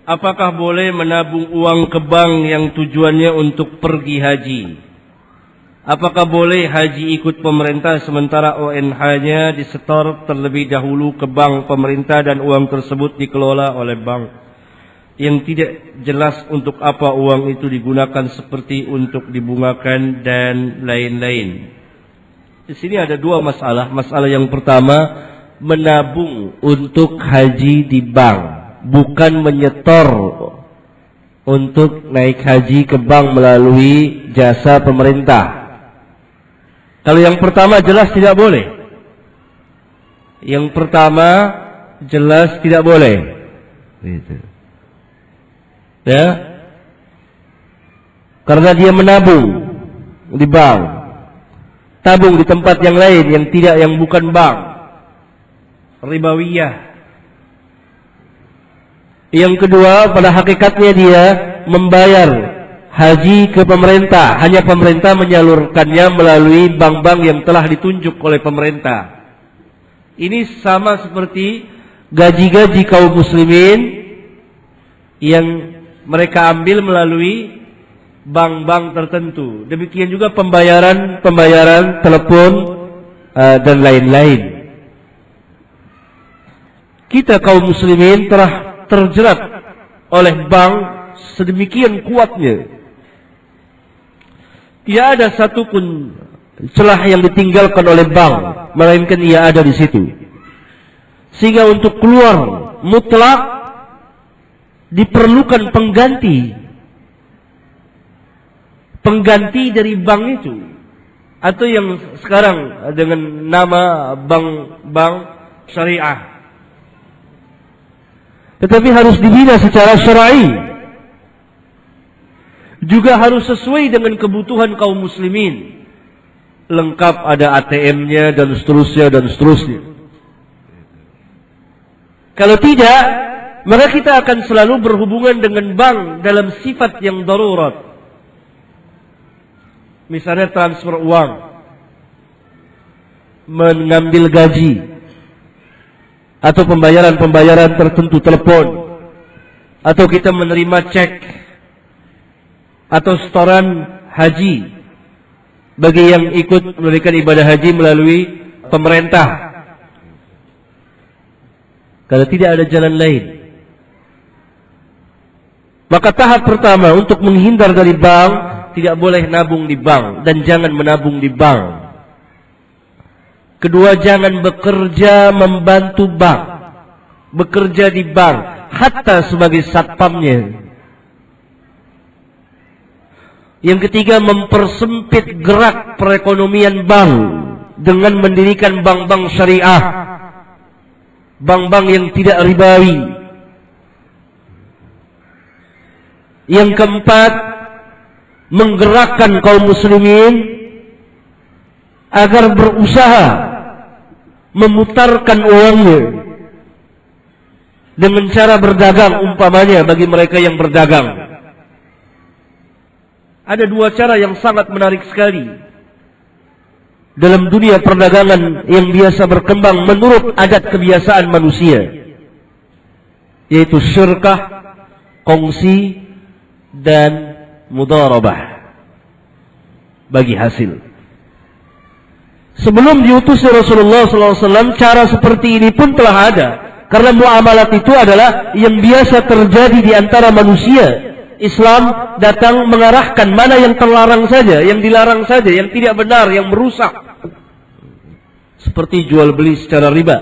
apakah boleh menabung uang ke bank yang tujuannya untuk pergi haji? Apakah boleh haji ikut pemerintah sementara ONH-nya disetor terlebih dahulu ke bank pemerintah dan uang tersebut dikelola oleh bank yang tidak jelas untuk apa uang itu digunakan, seperti untuk dibungakan dan lain-lain? Di sini ada dua masalah. Masalah yang pertama, menabung untuk haji di bank, bukan menyetor untuk naik haji ke bank melalui jasa pemerintah. Kalau yang pertama jelas tidak boleh. Yang pertama jelas tidak boleh. Gitu. Ya. Karena dia menabung di bank. Tabung di tempat yang lain yang bukan bank. Ribawiyah. Yang kedua, pada hakikatnya dia membayar haji ke pemerintah, hanya pemerintah menyalurkannya melalui bank-bank yang telah ditunjuk oleh pemerintah. Ini sama seperti gaji-gaji kaum muslimin yang mereka ambil melalui bank-bank tertentu. Demikian juga pembayaran telepon dan lain-lain. Kita kaum muslimin telah terjerat oleh bank sedemikian kuatnya. Tidak ada satu pun celah yang ditinggalkan oleh bank, melainkan ia ada di situ. Sehingga untuk keluar mutlak diperlukan pengganti dari bank itu, atau yang sekarang dengan nama bank syariah. Tetapi harus dibina secara syar'i. Juga harus sesuai dengan kebutuhan kaum muslimin. Lengkap ada ATM-nya dan seterusnya. Kalau tidak, maka kita akan selalu berhubungan dengan bank dalam sifat yang darurat. Misalnya transfer uang, mengambil gaji, atau pembayaran tertentu, telepon, atau kita menerima cek atau setoran haji bagi yang ikut memberikan ibadah haji melalui pemerintah. Kalau tidak ada jalan lain, maka tahap pertama untuk menghindar dari bank, tidak boleh nabung di bank dan jangan menabung di bank. Kedua, jangan bekerja membantu bank, bekerja di bank, hatta sebagai satpamnya. Yang ketiga, mempersempit gerak perekonomian bank dengan mendirikan bank-bank syariah, bank-bank yang tidak ribawi. Yang keempat, menggerakkan kaum muslimin agar berusaha memutarkan uangnya dengan cara berdagang, umpamanya bagi mereka yang berdagang. Ada dua cara yang sangat menarik sekali dalam dunia perdagangan yang biasa berkembang menurut adat kebiasaan manusia, yaitu syirkah, kongsi, dan mudharabah bagi hasil. Sebelum diutus Rasulullah SAW, cara seperti ini pun telah ada, karena muamalat itu adalah yang biasa terjadi di antara manusia. Islam datang mengarahkan mana yang terlarang saja, yang dilarang saja, yang tidak benar, yang merusak. Seperti jual beli secara riba.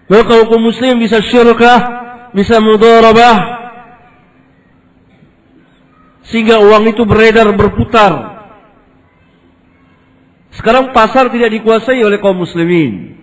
Maka kaum muslim bisa syirkah, bisa mudharabah, sehingga uang itu beredar, berputar. Sekarang pasar tidak dikuasai oleh kaum muslimin.